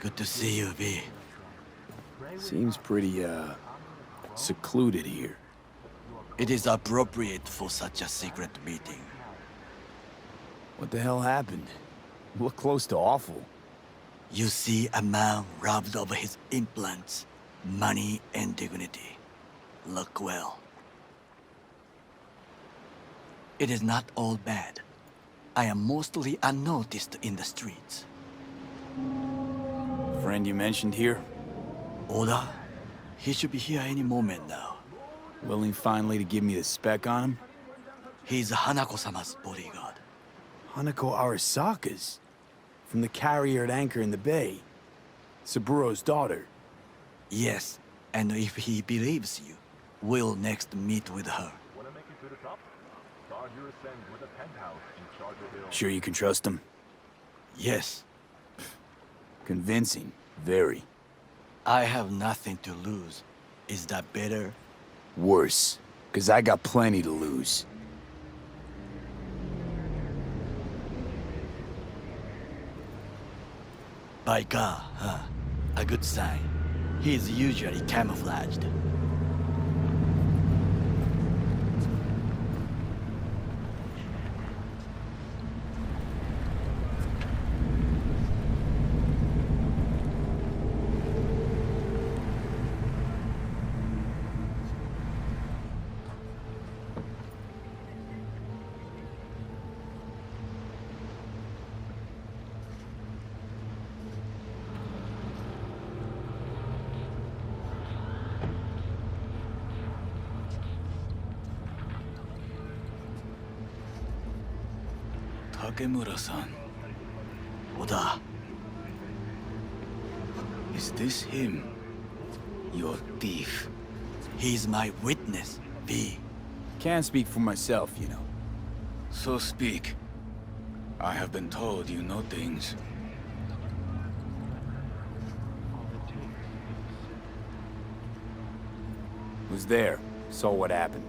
Good to see you, V. Seems pretty, secluded here. It is appropriate for such a secret meeting. What the hell happened? Look close to awful. You see a man robbed of his implants, money and dignity. Look well. It is not all bad. I am mostly unnoticed in the streets. Friend you mentioned here? Oda? He should be here any moment now. Willing finally to give me the spec on him? He's Hanako-sama's bodyguard. Hanako Arasaka's? From the carrier at anchor in the bay. Saburo's daughter. Yes, and if he believes you, we'll next meet with her. Sure you can trust him? Yes. Convincing. Very. I have nothing to lose. Is that better? Worse. 'Cause I got plenty to lose. By God, huh? A good sign. He is usually camouflaged. Takemura-san. Oda, Is this him? Your thief? he's my witness, V. Can't speak for myself, you know. So speak. I have been told you know things. Was there. Saw what happened.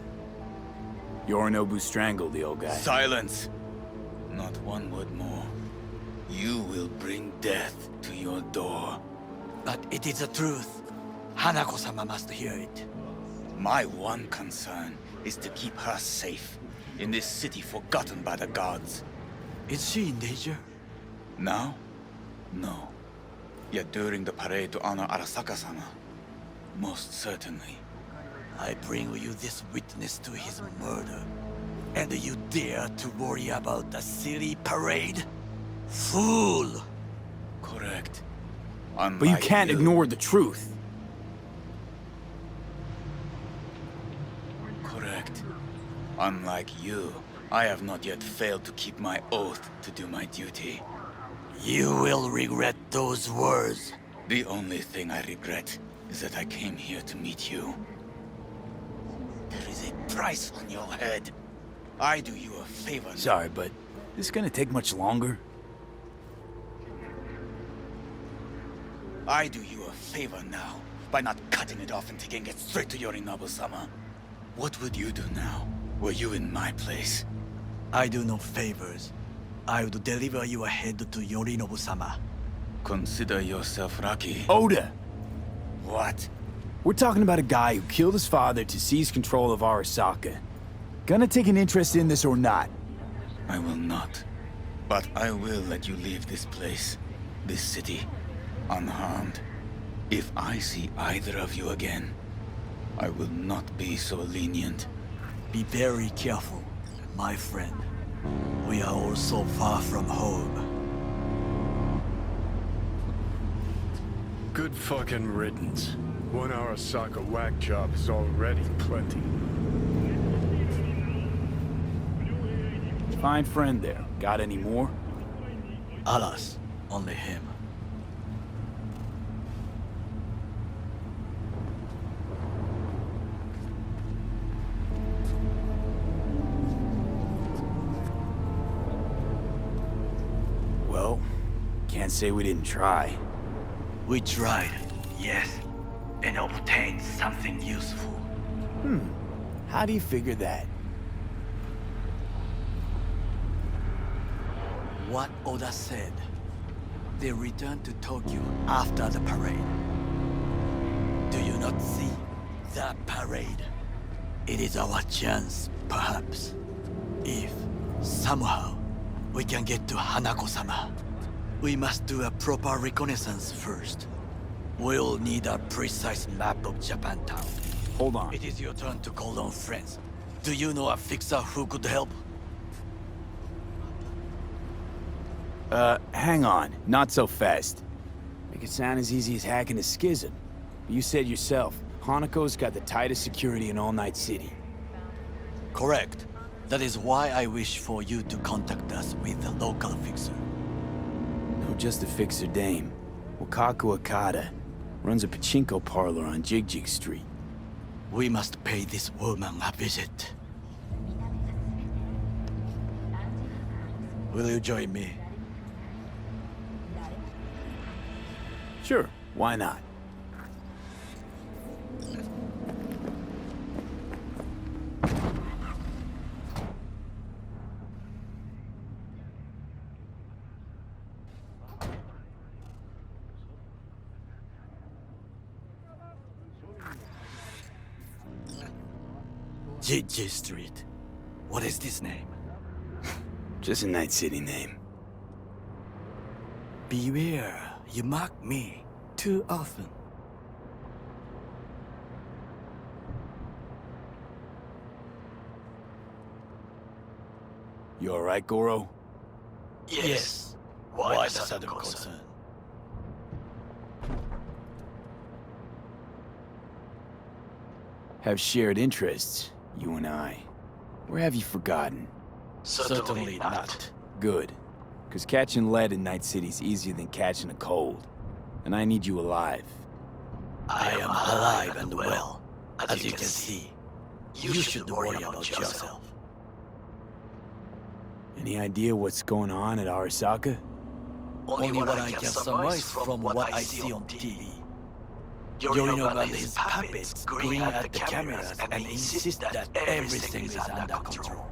Yorinobu strangled the old guy. Silence! Not one word more. You will bring death to your door. But it is the truth. Hanako-sama must hear it. My one concern is to keep her safe. In this city forgotten by the gods. Is she in danger? Now? No. Yet during the parade to honor Arasaka-sama, most certainly. I bring you this witness to his murder. And you dare to worry about the silly parade? Fool! Correct. But you can't ignore the truth. Correct. Unlike you, I have not yet failed to keep my oath to do my duty. You will regret those words. The only thing I regret is that I came here to meet you. There is a price on your head. I do you a favor. Sorry, but this gonna take much longer? I do you a favor now by not cutting it off and taking it straight to Yorinobu-sama. What would you do now, were you in my place? I do no favors. I would deliver your head to Yorinobu-sama. Consider yourself lucky. Oda! What? We're talking about a guy who killed his father to seize control of Arasaka. Gonna take an interest in this or not? I will not. But I will let you leave this place, this city, unharmed. If I see either of you again, I will not be so lenient. Be very careful, my friend. We are all so far from home. Good fucking riddance. One Arasaka whack job is already plenty. Fine friend there. Got any more? Alas, only him. Well, can't say we didn't try. We tried, yes, and obtained something useful. How do you figure that? What Oda said. They return to Tokyo after the parade. Do you not see that parade? It is our chance, perhaps. If, somehow, we can get to Hanako-sama. We must do a proper reconnaissance first. We'll need a precise map of Japantown. Hold on. It is your turn to call on friends. Do you know a fixer who could help? Hang on. Not so fast. Make it sound as easy as hacking a schism. You said yourself, Hanako's got the tightest security in all Night City. Correct. That is why I wish for you to contact us with the local fixer. No, just a fixer dame. Wakako Okada. Runs a pachinko parlor on Jig Street. We must pay this woman a visit. Will you join me? Sure, why not? Jig Street. What is this name? Just a Night City name. Beware, you mock me too often. You alright, Goro? Yes. Why the sudden concern? Have shared interests, you and I. Or have you forgotten? Certainly not. Good. Because catching lead in Night City's easier than catching a cold. And I need you alive. I am alive and well. As you can see, you should worry about yourself. Any idea what's going on at Arasaka? Only what I can surmise from what I see on TV. Yorinobu and his puppets grin at the cameras and insist that everything is under control.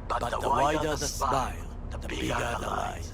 But the wider the smile, the bigger the lies.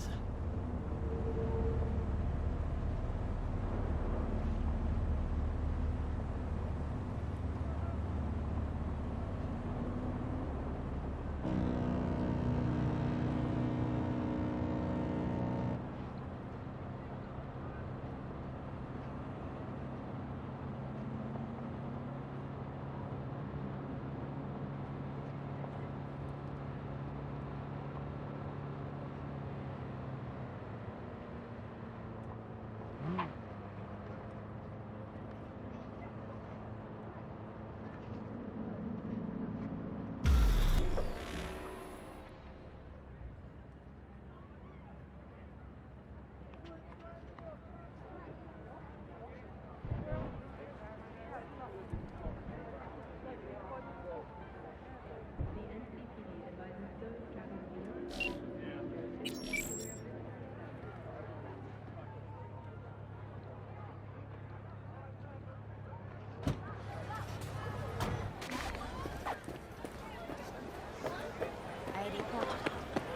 I report.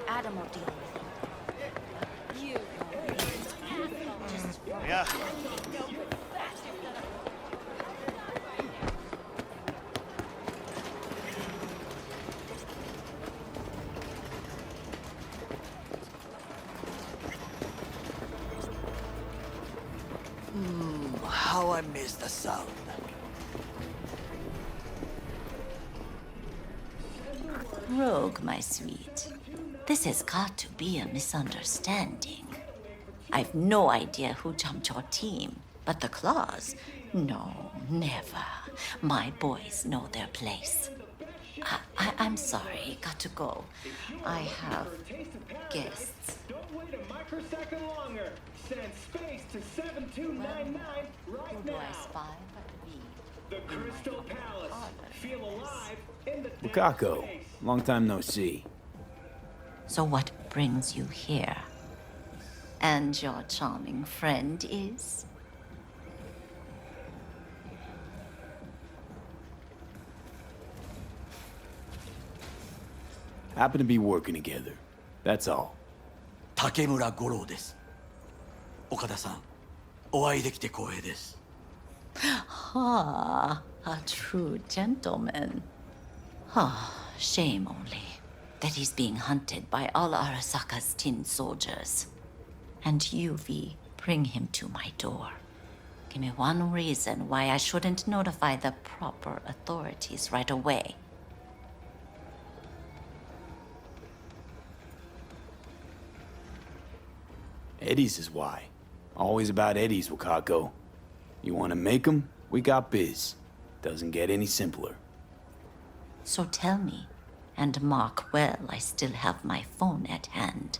Adam will deal with him. You Yeah. How I miss the sound. Rogue, my sweet. This has got to be a misunderstanding. I've no idea who jumped your team, but the claws? No, never. My boys know their place. I'm sorry, got to go. I have guests. Don't wait a microsecond longer. Send space to 7299 Who right do I now. spy but me? The Crystal Palace. Feel alive in the Wakako, long time no see. So what brings you here? And your charming friend is? Happen to be working together. That's all. Takemura Goro です。岡田さん、お会いできて光栄です。Ah, a true gentleman. Ah, shame only that he's being hunted by all Arasaka's tin soldiers. And you, V, bring him to my door. Give me one reason why I shouldn't notify the proper authorities right away. Eddie's is why. Always about Eddie's, Wakako. You want to make 'em? We got biz. Doesn't get any simpler. So tell me, and mark well I still have my phone at hand.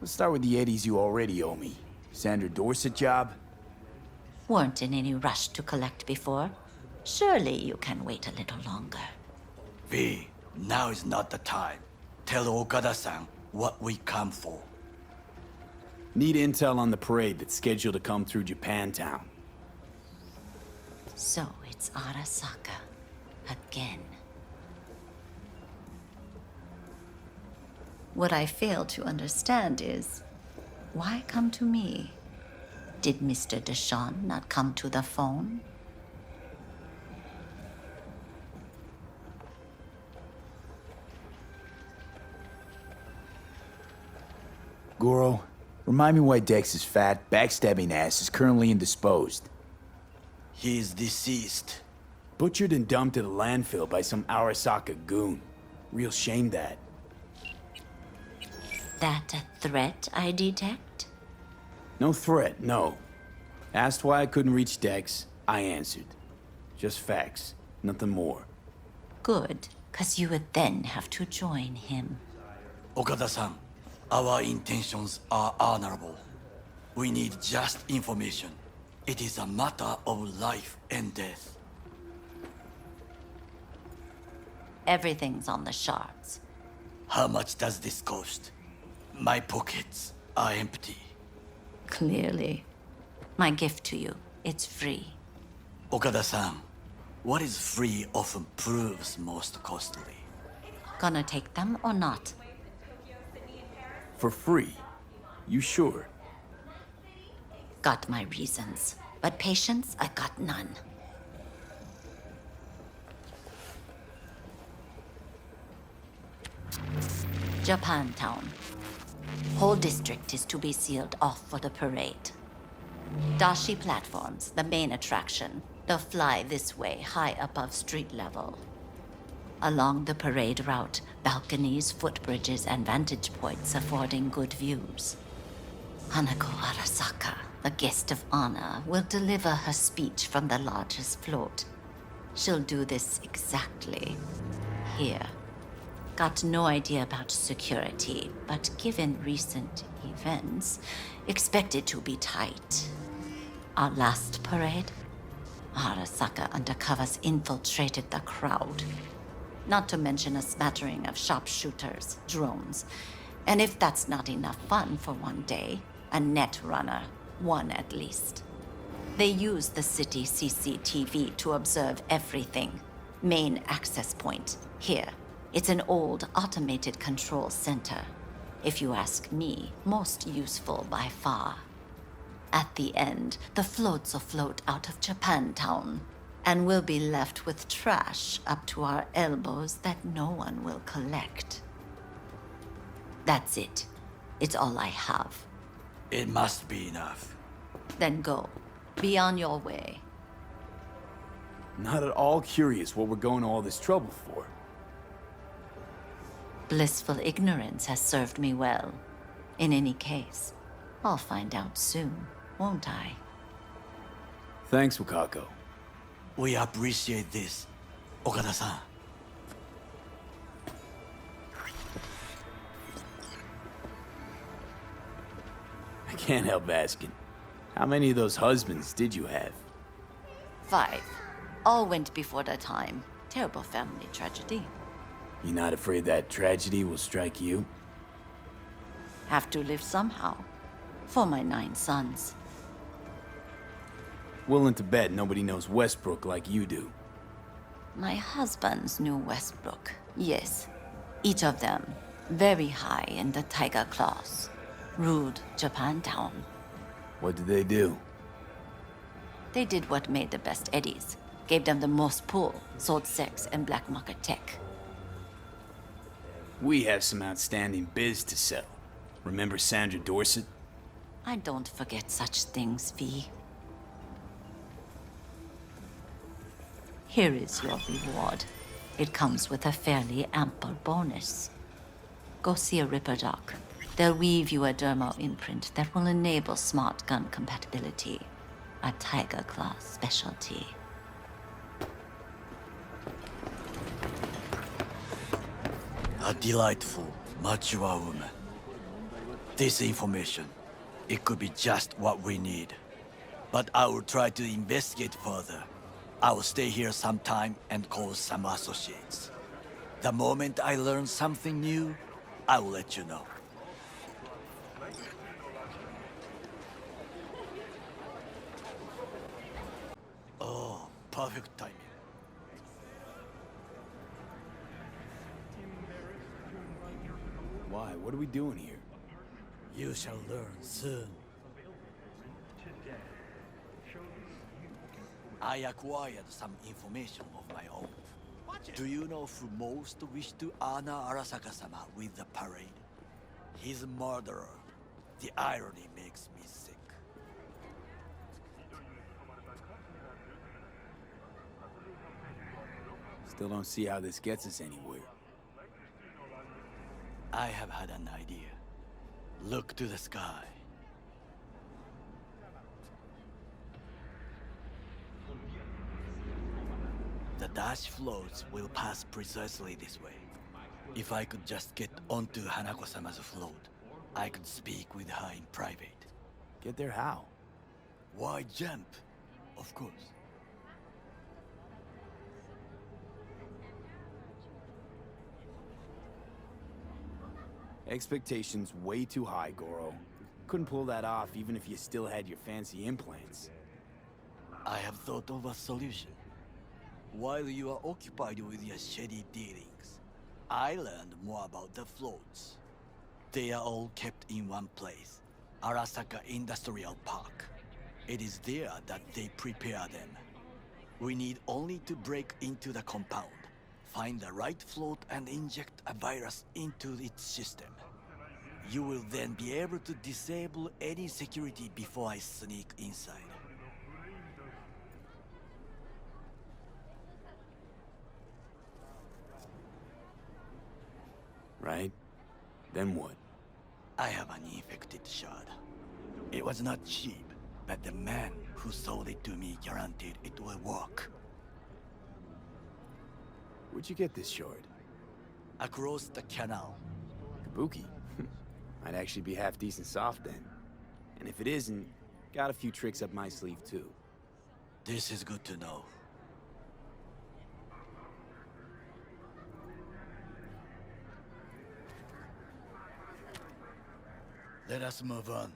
Let's start with the Eddies you already owe me. Sandra Dorset job? Weren't in any rush to collect before. Surely you can wait a little longer. V, now is not the time. Tell Okada-san what we come for. Need intel on the parade that's scheduled to come through Japantown. So it's Arasaka. Again. What I fail to understand is, why come to me? Did Mr. Deshawn not come to the phone? Goro, remind me why Dex's fat, backstabbing ass is currently indisposed. He is deceased. Butchered and dumped at a landfill by some Arasaka goon. Real shame that. That a threat I detect? No threat, no. Asked why I couldn't reach Dex, I answered. Just facts, nothing more. Good, 'cause you would then have to join him. Okada-san, our intentions are honorable. We need just information. It is a matter of life and death. Everything's on the shards. How much does this cost? My pockets are empty. Clearly. My gift to you, it's free. Okada-san, what is free often proves most costly. Gonna take them or not? For free? You sure? Got my reasons, but patience, I got none. Japantown. Whole district is to be sealed off for the parade. Dashi platforms, the main attraction. They'll fly this way, high above street level. Along the parade route, balconies, footbridges, and vantage points affording good views. Hanako Arasaka, the guest of honor, will deliver her speech from the largest float. She'll do this exactly here. Got no idea about security, but given recent events, expect it to be tight. Our last parade, Arasaka undercovers infiltrated the crowd. Not to mention a smattering of sharpshooters, drones, and if that's not enough fun for one day, a net runner, one at least. They use the city CCTV to observe everything. Main access point, here. It's an old automated control center. If you ask me, most useful by far. At the end, the floats will float out of Japantown, and we'll be left with trash up to our elbows that no one will collect. That's it. It's all I have. It must be enough. Then go. Be on your way. Not at all curious what we're going to all this trouble for. Blissful ignorance has served me well. In any case, I'll find out soon, won't I? Thanks, Wakako. We appreciate this, Okada-san. I can't help asking. How many of those husbands did you have? 5. All went before their time. Terrible family tragedy. You not afraid that tragedy will strike you? Have to live somehow. For my 9 sons. Willing to bet nobody knows Westbrook like you do. My husbands knew Westbrook, yes. Each of them very high in the tiger claws. ruled Japantown. What did they do? They did what made the best eddies. Gave them the most pull, sold sex and black market tech. We have some outstanding biz to sell. Remember Sandra Dorset? I don't forget such things, V. Here is your reward. It comes with a fairly ample bonus. Go see a Ripper doc. They'll weave you a dermo imprint that will enable smart gun compatibility. A Tiger Claw specialty. A delightful, mature woman. This information, it could be just what we need. But I will try to investigate further. I will stay here some time and call some associates. The moment I learn something new, I will let you know. Oh, perfect timing. Why? What are we doing here? You shall learn soon. I acquired some information of my own. Do you know who most wished to honor Arasaka-sama with the parade? His murderer. The irony makes me sick. Still don't see how this gets us anywhere. I have had an idea. Look to the sky. The dash floats will pass precisely this way. If I could just get onto Hanako-sama's float, I could speak with her in private. Get there how? Why jump? Of course. Expectations way too high, Goro. Couldn't pull that off even if you still had your fancy implants. I have thought of a solution. While you are occupied with your shady dealings, I learned more about the floats. They are all kept in one place, Arasaka Industrial Park. It is there that they prepare them. We need only to break into the compound, find the right float and inject a virus into its system. You will then be able to disable any security before I sneak inside. Right? Then what? I have an infected shard. It was not cheap, but the man who sold it to me guaranteed it will work. Where'd you get this shard? Across the canal. Kabuki? Might actually be half decent soft then. And if it isn't, got a few tricks up my sleeve too. This is good to know. Let us move on.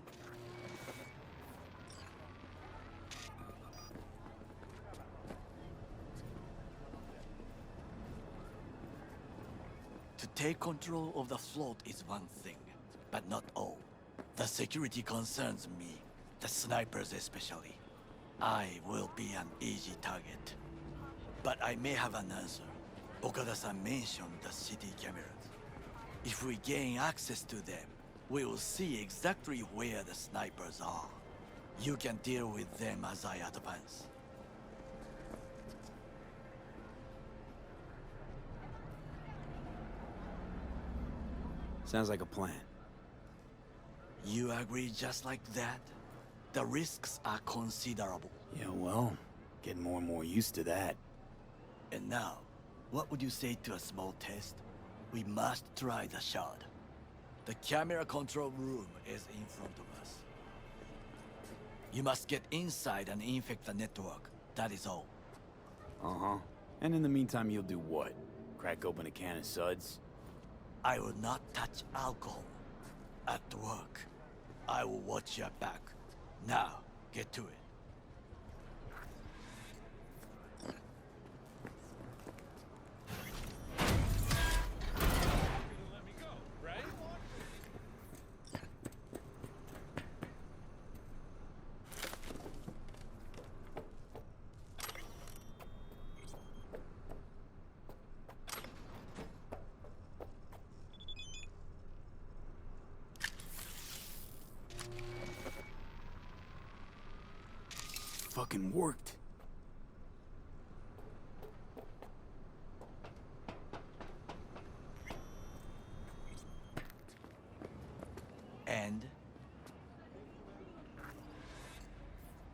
To take control of the float is one thing, but not all. The security concerns me, the snipers especially. I will be an easy target. But I may have an answer. Okada-san mentioned the city cameras. If we gain access to them, we will see exactly where the snipers are. You can deal with them as I advance. Sounds like a plan. You agree just like that? The risks are considerable. Yeah, well, getting more and more used to that. And now, what would you say to a small test? We must try the shard. The camera control room is in front of us. You must get inside and infect the network. That is all. Uh-huh. And in the meantime, you'll do what? Crack open a can of suds? I will not touch alcohol. At work, I will watch your back. Now, get to it. fucking worked. And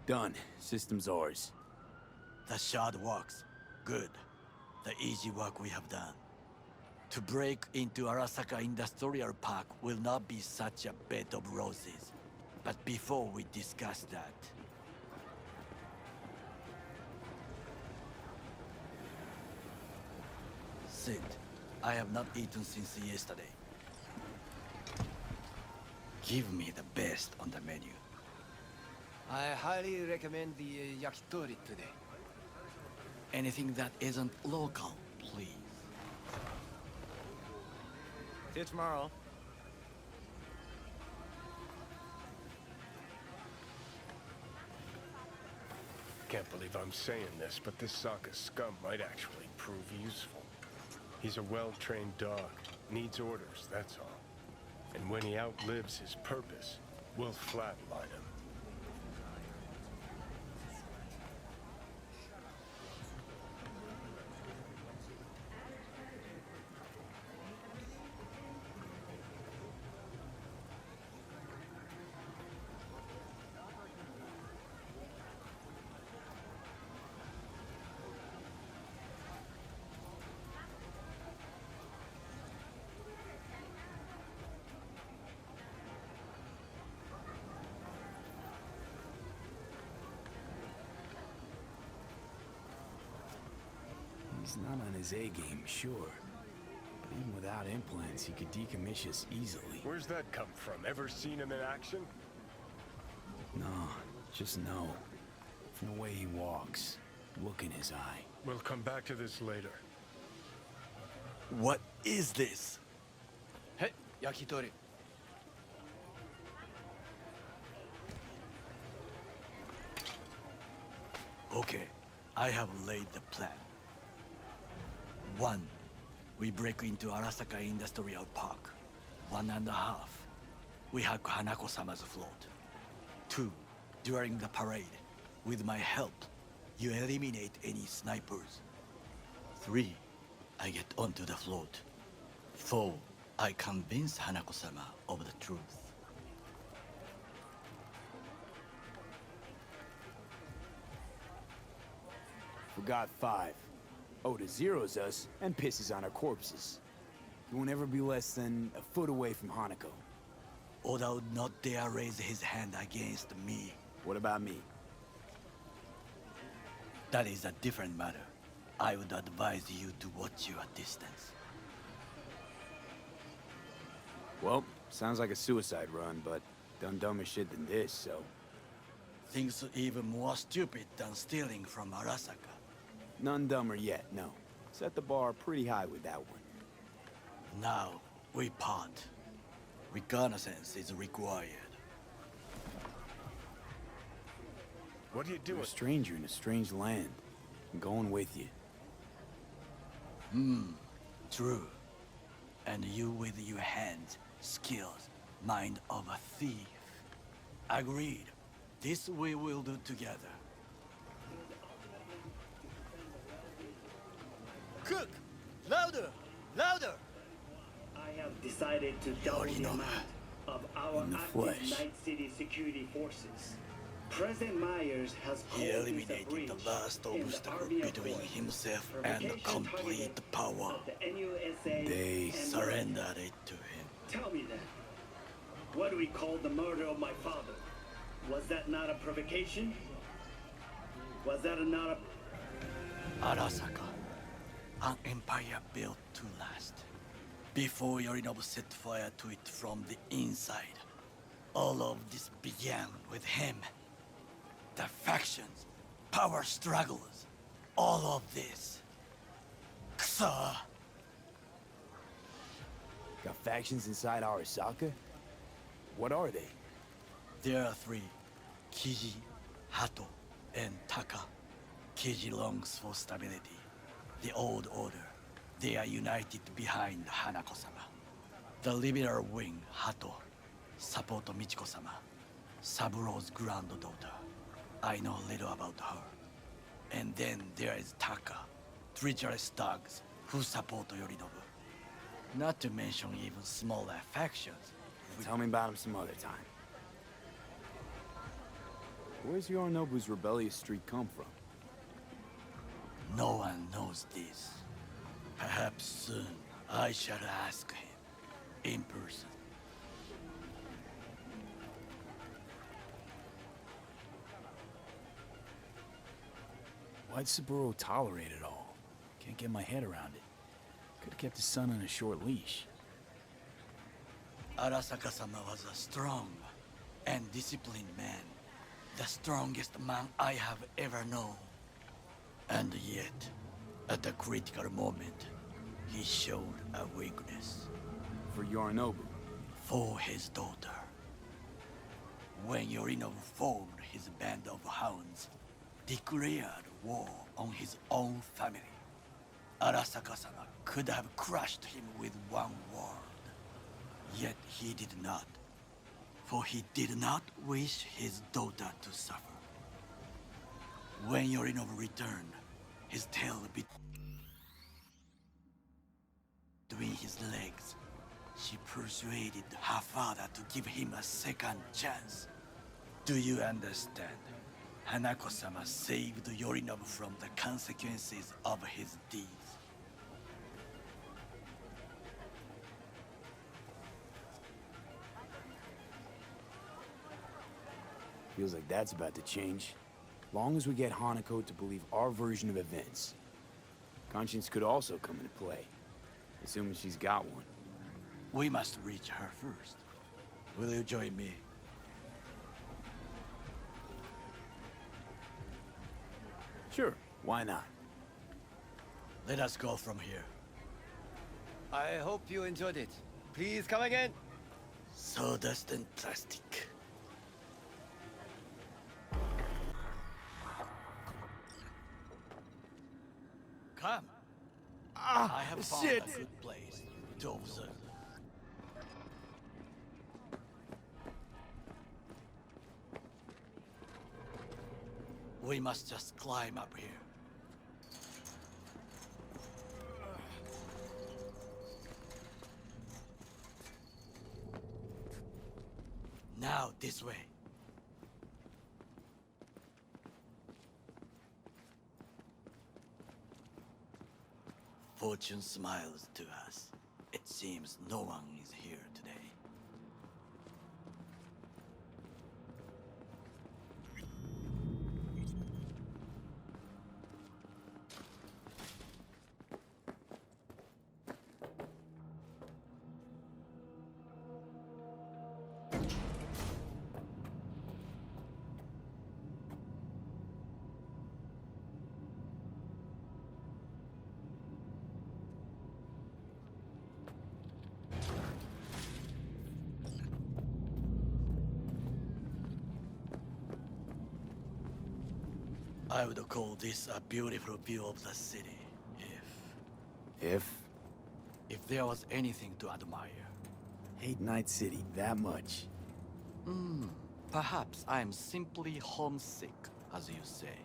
Done. System's ours. the shard works. Good. The easy work we have done. To break into Arasaka Industrial Park will not be such a bed of roses. But before we discuss that, Sid, I have not eaten since yesterday. Give me the best on the menu. I highly recommend the yakitori today. Anything that isn't local, please. See you tomorrow. Can't believe I'm saying this, but this Sokka scum might actually prove useful. He's a well-trained dog. Needs orders, that's all. And when he outlives his purpose, we'll flatline him. He's not on his A game, sure. But even without implants, he could decommission us easily. Where's that come from? Ever seen him in action? No, just no. From the way he walks, look in his eye. We'll come back to this later. What is this? Hey, yakitori. Okay, I have laid the plan. 1. We break into Arasaka Industrial Park. 1.5. We hack Hanako-sama's float. 2. During the parade, with my help, you eliminate any snipers. 3. I get onto the float. 4. I convince Hanako-sama of the truth. Forgot 5. Oda zeroes us and pisses on our corpses. He won't ever be less than a foot away from Hanako. Oda would not dare raise his hand against me. What about me? That is a different matter. I would advise you to watch your distance. Well, sounds like a suicide run, but done dumber shit than this, so... Things even more stupid than stealing from Arasaka. None dumber yet, no. Set the bar pretty high with that one. Now, we part. Reconnaissance is required. What are you You're doing? a stranger in a strange land. I'm going with you. True. And you with your hands, skills, mind of a thief. Agreed. This we will do together. Cook! Louder! Louder! I have decided to double already the know amount of our In the active flesh. Night City security forces. President Myers has He called this a eliminated the breach last in the obstacle Army of between Force. himself and Provocation complete targeted power. at the NUSA They and Surrendered it to him. Tell me then, what do we call the murder of my father? Was that not a provocation? Was that not a... Arasaka, an empire built to last. Before Yorinobu set fire to it from the inside, all of this began with him. The factions, power struggles, all of this. Kusa! Got factions inside Arasaka? What are they? There are 3. Kiji, Hato, and Taka. Kiji longs for stability. The old order. They are united behind Hanako-sama. The liberal wing, Hato, support Michiko-sama, Saburo's granddaughter. I know little about her. And then there is Taka, treacherous thugs who support Yorinobu. Not to mention even smaller factions. Tell me about him some other time. Where's Yorinobu's rebellious streak come from? No one knows this. Perhaps soon I shall ask him in person. Why'd Saburo tolerate it all? Can't get my head around it. Could've kept his son on a short leash. Arasaka-sama was a strong and disciplined man. The strongest man I have ever known. And yet, at a critical moment, he showed a weakness. For Yorinobu. For his daughter. When Yorinobu formed his band of hounds, declared war on his own family, Arasaka-sama could have crushed him with one word. Yet he did not. For he did not wish his daughter to suffer. When Yorinobu returned, his tail between his legs, she persuaded her father to give him a second chance. Do you understand? Hanako-sama saved Yorinobu from the consequences of his deeds. Feels like that's about to change. Long as we get Hanako to believe our version of events. Conscience could also come into play, assuming she's got one. We must reach her first. Will you join me? Sure, why not? Let us go from here. I hope you enjoyed it. Please come again. Sawdust and plastic. Come. I have found a good place to observe. We must just climb up here. Now, this way. Fortune smiles to us. It seems no one is here today. I would call this a beautiful view of the city, If? if there was anything to admire. Hate Night City that much. Perhaps I'm simply homesick, as you say.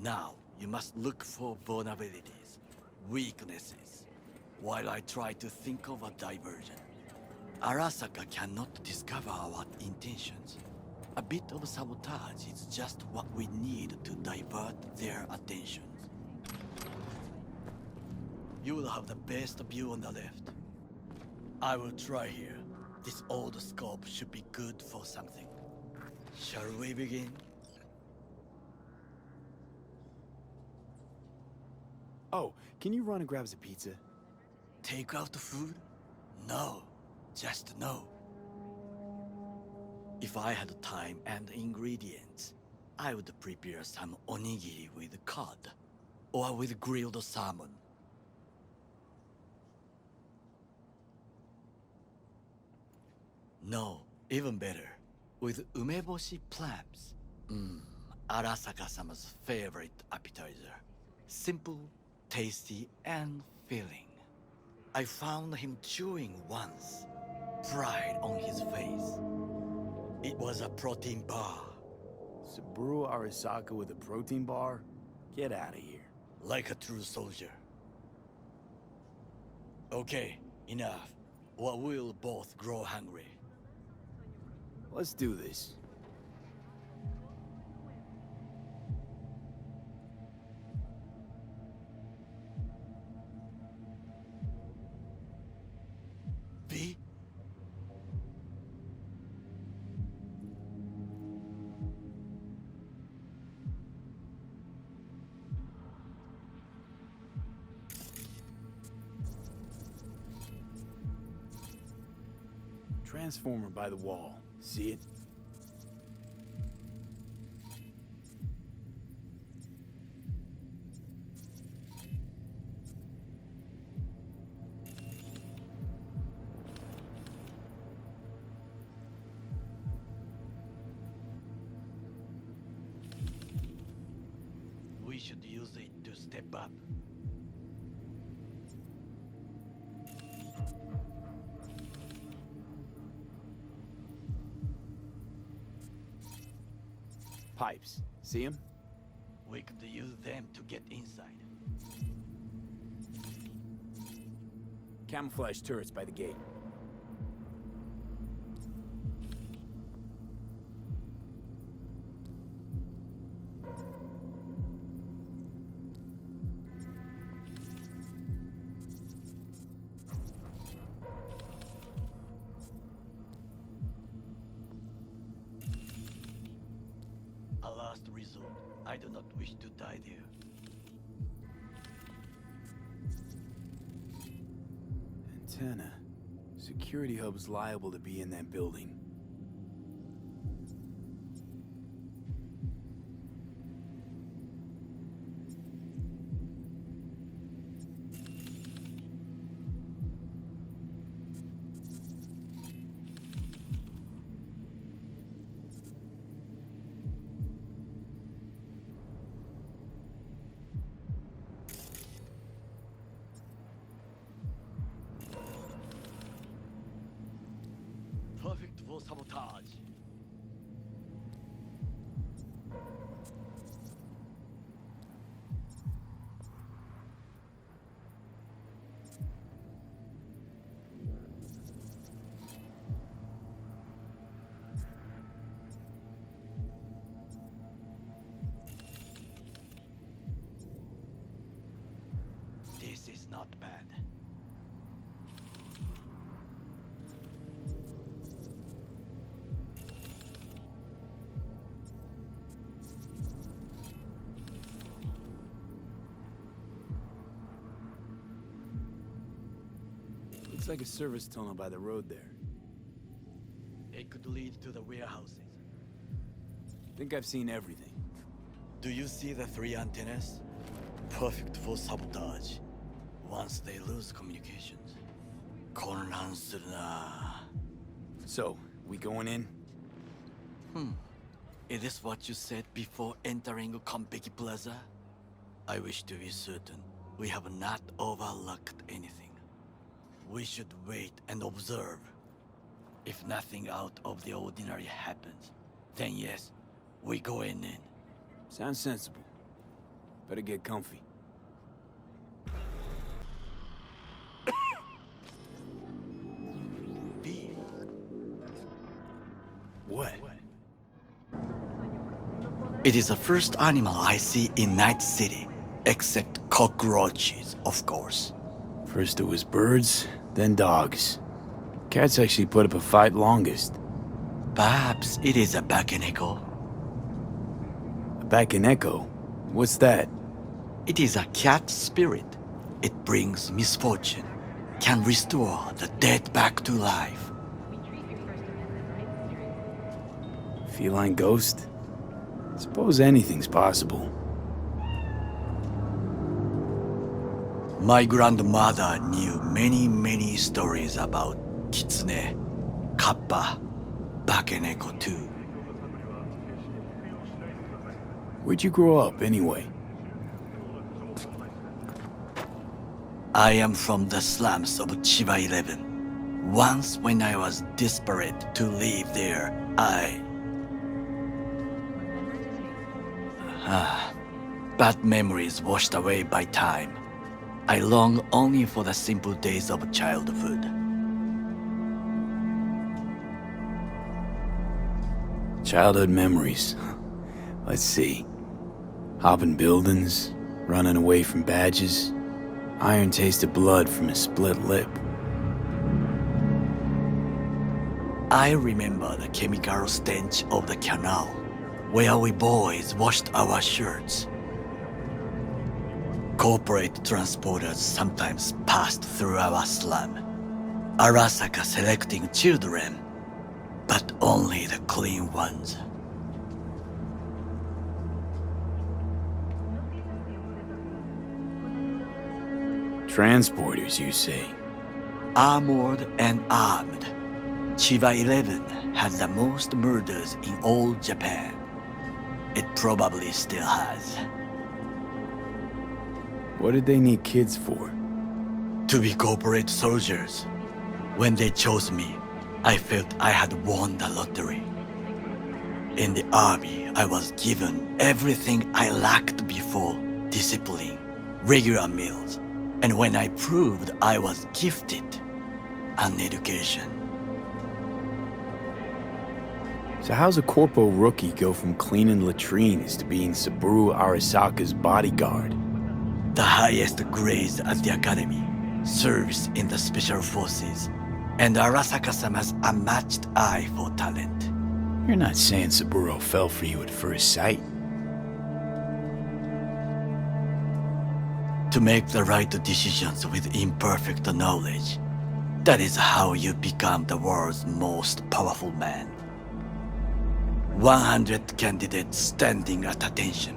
Now, you must look for vulnerabilities, weaknesses, while I try to think of a diversion. Arasaka cannot discover our intentions. A bit of sabotage is just what we need to divert their attentions. You will have the best view on the left. I will try here. This old scope should be good for something. Shall we begin? Oh, can you run and grab us a pizza? Take out the food? No, just no. If I had time and ingredients, I would prepare some onigiri with cod, or with grilled salmon. No, even better, with umeboshi clams. Arasaka-sama's favorite appetizer. Simple, tasty, and filling. I found him chewing once, pride on his face. It was a protein bar. Saburo Arasaka with a protein bar? Get out of here. Like a true soldier. Okay, enough. Or we'll both grow hungry. Let's do this. V? Transformer by the wall. See it? We should use it to step up. Pipes. See them? We could use them to get inside. Camouflage turrets by the gate. A last resort. I do not wish to die there. Antenna. Security hub's liable to be in that building. Perfect for sabotage. This is not bad. Looks like a service tunnel by the road there. It could lead to the warehouses. Think I've seen everything. Do you see the three antennas? Perfect for sabotage. Once they lose communications.混乱するな. So, we going in? Is this what you said before entering Konpeki Plaza? I wish to be certain we have not overlooked anything. We should wait and observe. If nothing out of the ordinary happens, then yes, we go in. Sounds sensible. Better get comfy. B. What? It is the first animal I see in Night City, except cockroaches, of course. First it was birds, then dogs. Cats actually put up a fight longest. Perhaps it is a Bakeneko. A Bakeneko? What's that? It is a cat spirit. It brings misfortune, can restore the dead back to life. Feline ghost? Suppose anything's possible. My grandmother knew many stories about Kitsune, Kappa, Bakeneko too. Where'd you grow up, anyway? I am from the slums of Chiba 11. Once when I was desperate to live there, Bad memories washed away by time. I long only for the simple days of childhood. Childhood memories. Let's see. Hopping buildings, running away from badges, iron tasted blood from a split lip. I remember the chemical stench of the canal, where we boys washed our shirts. Corporate transporters sometimes passed through our slum. Arasaka selecting children, but only the clean ones. Transporters, you say? Armored and armed. Chiba 11 had the most murders in all Japan. It probably still has. What did they need kids for? To be corporate soldiers. When they chose me, I felt I had won the lottery. In the army, I was given everything I lacked before: discipline, regular meals, and when I proved I was gifted, an education. So how's a corpo rookie go from cleaning latrines to being Saburo Arasaka's bodyguard? The highest grades at the academy, service in the special forces, and Arasaka-sama's unmatched eye for talent. You're not saying Saburo fell for you at first sight. To make the right decisions with imperfect knowledge, that is how you become the world's most powerful man. 100 candidates standing at attention,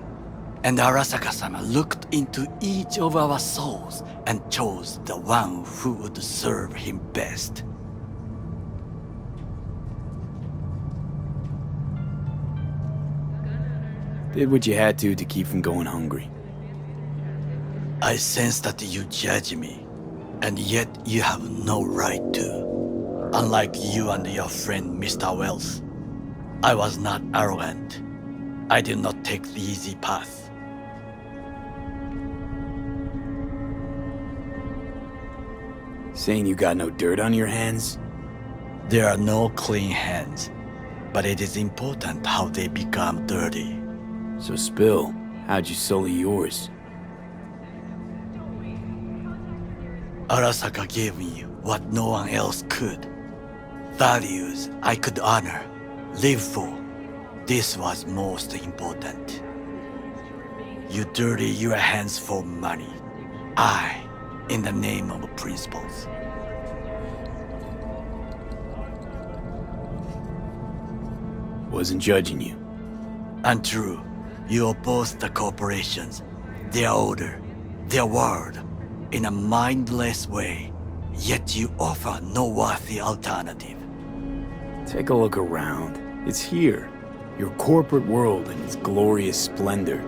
and Arasaka-sama looked into each of our souls and chose the one who would serve him best. Did what you had to keep from going hungry. I sense that you judge me, and yet you have no right to. Unlike you and your friend Mr. Wells, I was not arrogant. I did not take the easy path. Saying you got no dirt on your hands? There are no clean hands, but it is important how they become dirty. So spill, how'd you sully yours? Arasaka gave me what no one else could. Values I could honor, live for. This was most important. You dirty your hands for money. I, in the name of principles. Wasn't judging you. Untrue. You oppose the corporations, their order, their word, in a mindless way, yet you offer no worthy alternative. Take a look around. It's here. Your corporate world in its glorious splendor.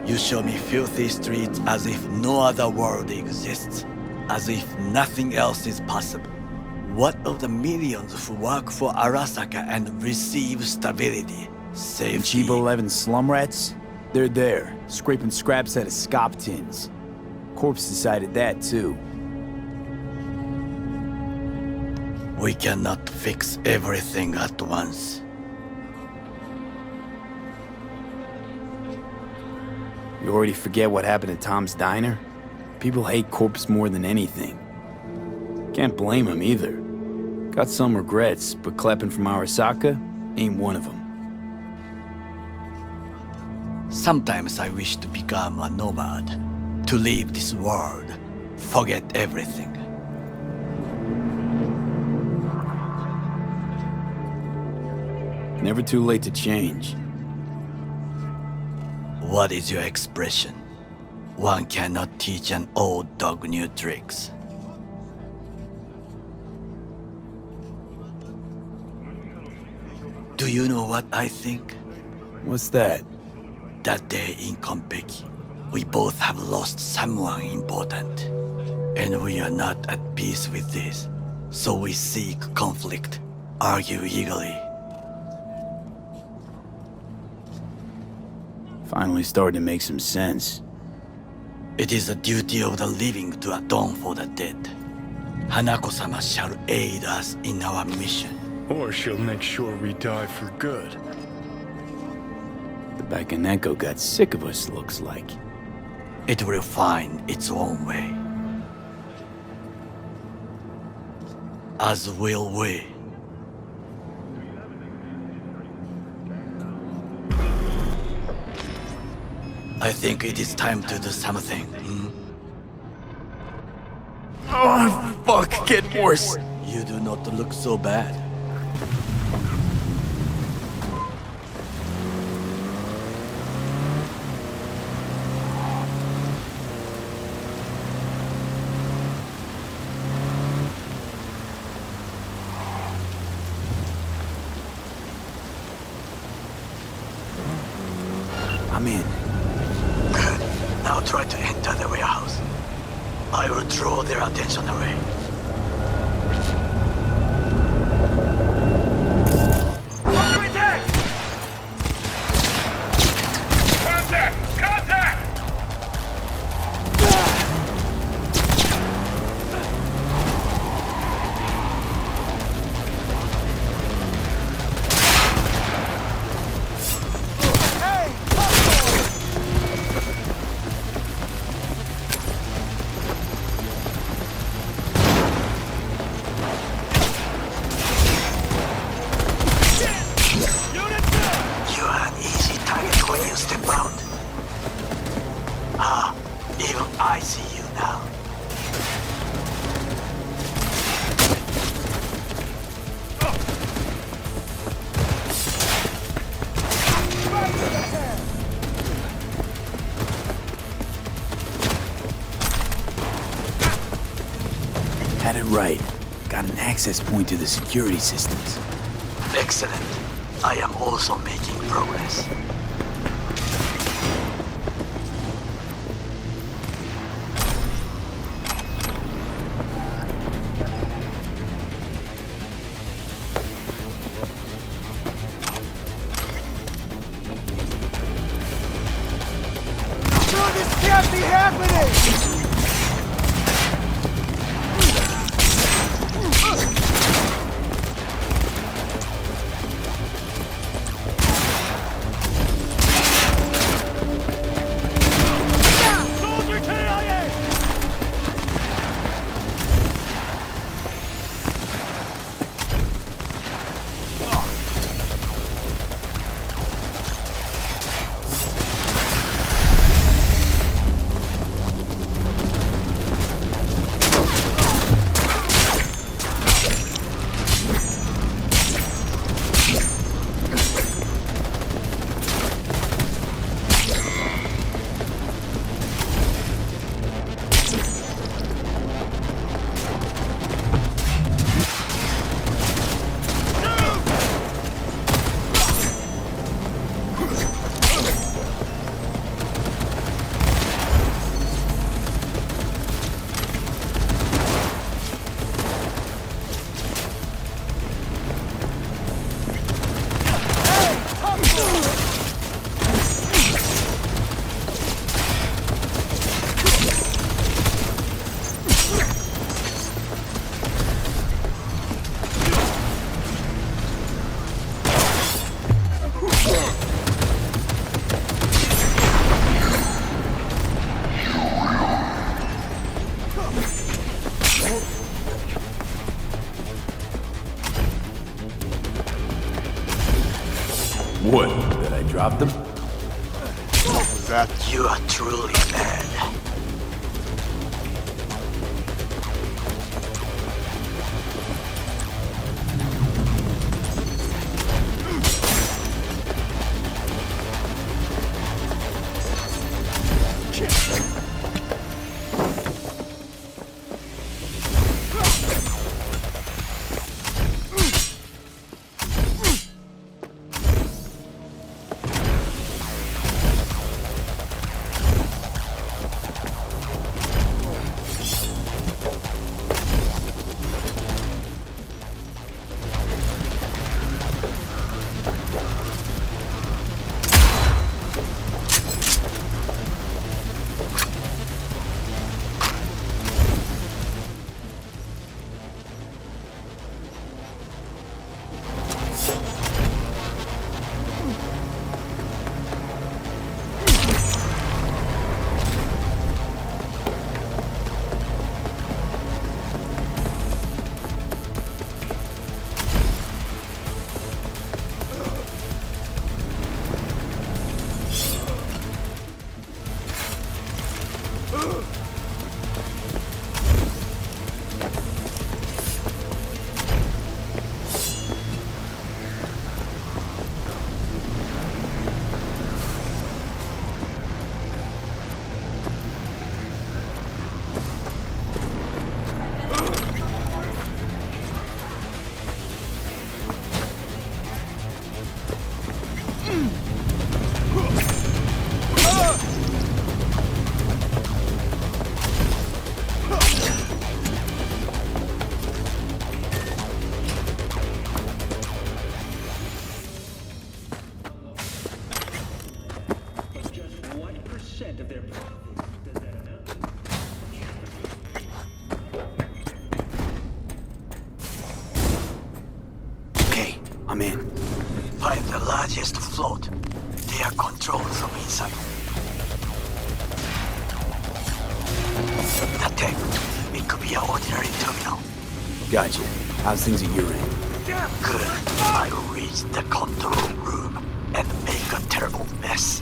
You show me filthy streets as if no other world exists, as if nothing else is possible. What of the millions who work for Arasaka and receive stability, safety? Chiba 11 slum rats? They're there, scraping scraps out of scop tins. Corpse decided that too. We cannot fix everything at once. You already forget what happened at Tom's Diner? People hate Corpse more than anything. Can't blame him either. Got some regrets, but clapping from Arasaka ain't one of them. Sometimes I wish to become a nomad, to leave this world, forget everything. Never too late to change. What is your expression? One cannot teach an old dog new tricks. Do you know what I think? What's that? That day in Konpeki, we both have lost someone important. And we are not at peace with this. So we seek conflict, argue eagerly. Finally starting to make some sense. It is the duty of the living to atone for the dead. Hanako-sama shall aid us in our mission. Or she'll make sure we die for good. The Bakaneko got sick of us, looks like. It will find its own way. As will we. I think it is time to do something. Oh, fuck, get worse. You do not look so bad. I'm in. Good. Now try to enter the warehouse. I will draw their attention away. I see you now. Had it right. Got an access point to the security systems. Excellent. I am also making progress. This can't be happening! What? That I dropped them? That you are truly mad. I'm in. Find the largest float. They are controlled from inside. That tank, it could be an ordinary terminal. Gotcha. How's things at your end? Good. I will reach the control room and make a terrible mess.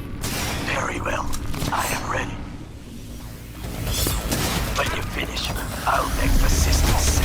Very well. I am ready. When you finish, I'll make the system sick.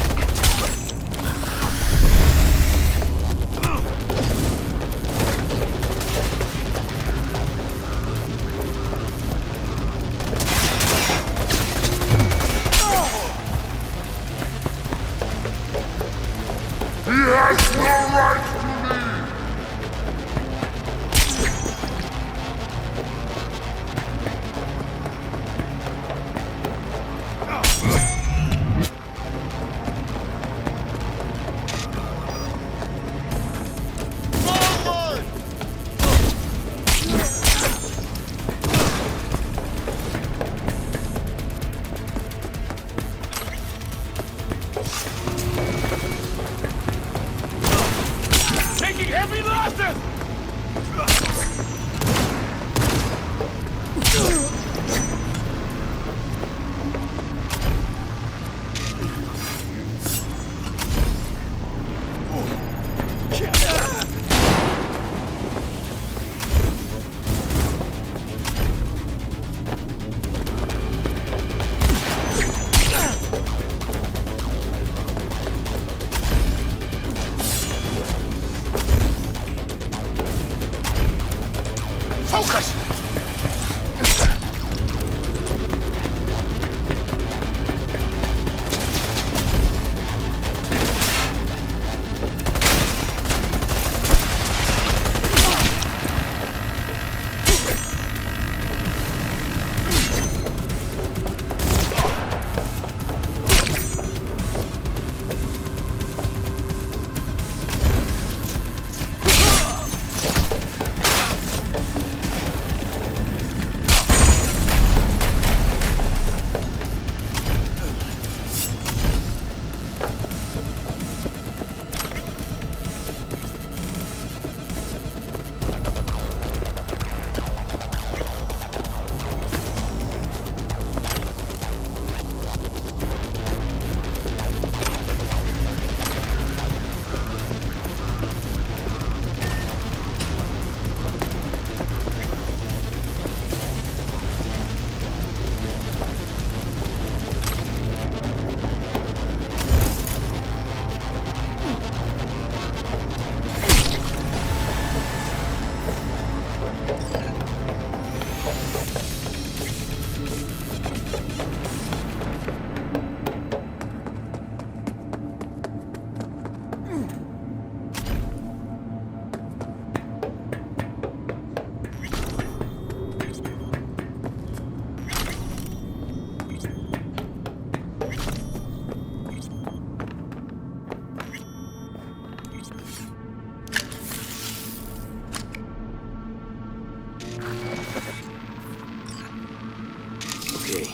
Okay.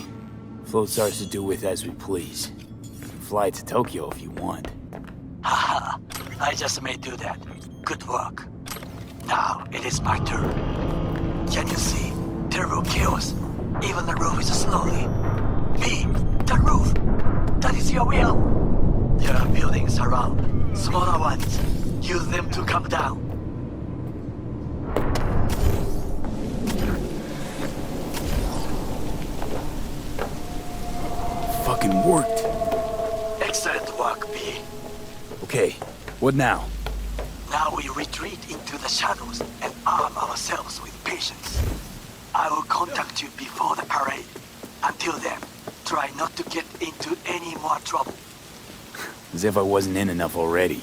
Float's ours to do with as we please. Fly to Tokyo if you want. Haha, I just may do that. Good work. Now, it is my turn. Can you see? Terrible chaos. Even the roof is slowly. Me, the roof. That is your will. There are buildings around. Smaller ones. Use them to come down. worked. Excellent work, B. Okay, what now? Now we retreat into the shadows and arm ourselves with patience. I will contact you before the parade. Until then, try not to get into any more trouble. As if I wasn't in enough already.